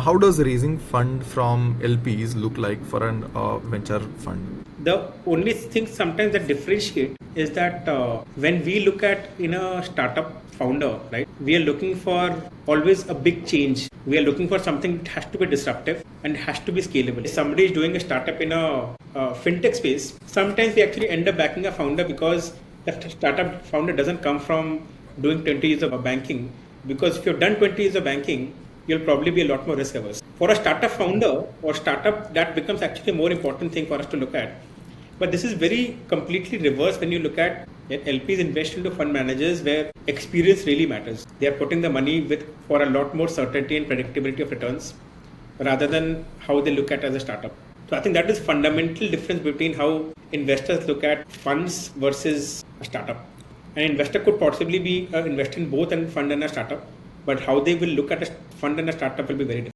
How does raising fund from LPs look like for an venture fund? The only thing sometimes that differentiate is that when we look at in a startup founder, right, we are looking for always a big change. We are looking for something that has to be disruptive and has to be scalable. If somebody is doing a startup in a fintech space, sometimes we actually end up backing a founder because the startup founder doesn't come from doing 20 years of banking. Because if you've done 20 years of banking, you'll probably be a lot more risk averse. For a startup founder or startup, that becomes actually a more important thing for us to look at. But this is very completely reverse when you look at LPs invest into fund managers where experience really matters. They are putting the money with for a lot more certainty and predictability of returns rather than how they look at as a startup. So I think that is fundamental difference between how investors look at funds versus a startup. An investor could possibly be invest in both a fund and a startup, but how they will look at a fund and a startup will be very different.